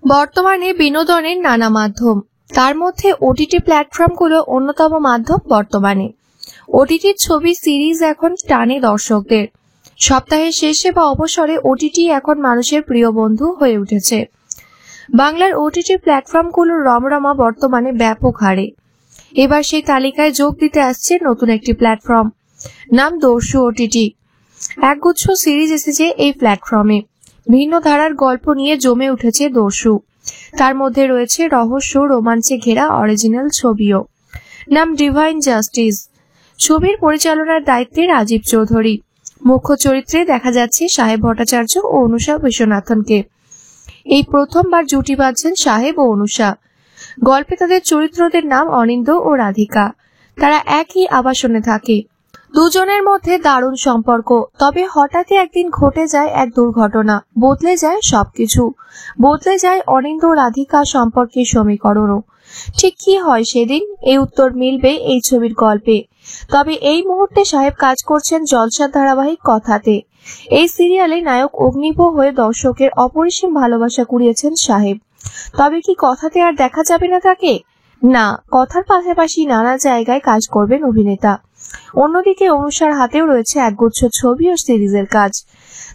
বর্তমানে বিনোদনের নানা মাধ্যম, তার মধ্যে ওটিটি প্ল্যাটফর্মগুলো অন্যতম মাধ্যম। বর্তমানে ওটিটির ছবি সিরিজ এখন টানে দর্শকদের। সপ্তাহের শেষে বা অবসরে ওটিটি এখন মানুষের প্রিয় বন্ধু হয়ে উঠেছে। বাংলার ওটিটি প্ল্যাটফর্মগুলোর রমরমা বর্তমানে ব্যাপক হারে। এবার সেই তালিকায় যোগ দিতে আসছে নতুন একটি প্ল্যাটফর্ম, নাম দর্শু ওটিটি। একগুচ্ছ সিরিজ এসেছে এই প্ল্যাটফর্মে। ভিন্ন ধারার গল্প নিয়ে জমে উঠেছে দর্শু। তার মধ্যে রয়েছে রহস্য, রোমাঞ্চে ঘেরা অরিজিনাল ছবিও। নাম ডিভাইন জাস্টিস। ছবির পরিচালনার দায়িত্বে রাজীব চৌধুরী। মুখ্য চরিত্রে দেখা যাচ্ছে সাহেব ভট্টাচার্য ও অনুষা বিশ্বনাথনকে। এই প্রথমবার জুটি বাঁধছেন সাহেব ও অনুষা। গল্পে তাদের চরিত্রদের নাম অনিন্দ ও রাধিকা। তারা একই আবাসনে থাকে। দুজনের মধ্যে দারুণ সম্পর্ক। তবে হঠাৎই একদিন ঘটে যায় এক দুর্ঘটনা, বদলে যায় সবকিছু। বদলে যায় অনিন্দ ও রাধিকা সম্পর্কের সমীকরণও। ঠিক কি হয় সেদিন, এই উত্তর মিলবে এই ছবির গল্পে। তবে এই মুহূর্তে সাহেব কাজ করছেন জলসার ধারাবাহিক কথাতে। এই সিরিয়ালে নায়ক অগ্নিভ হয়ে দর্শকের অপরিসীম ভালোবাসা কুড়িয়েছেন সাহেব। তবে কি কথাতে আর দেখা যাবে না তাকে? না, কথার পাশাপাশি নানা জায়গায় কাজ করবেন অভিনেতা। অন্যদিকে অনুষার হাতেও রয়েছে একগুচ্ছ ছবি ও সিরিজের কাজ।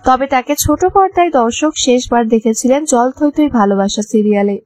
তবে তাকে ছোট পর্দায় দর্শক শেষবার দেখেছিলেন জল থই থই ভালোবাসা সিরিয়ালে।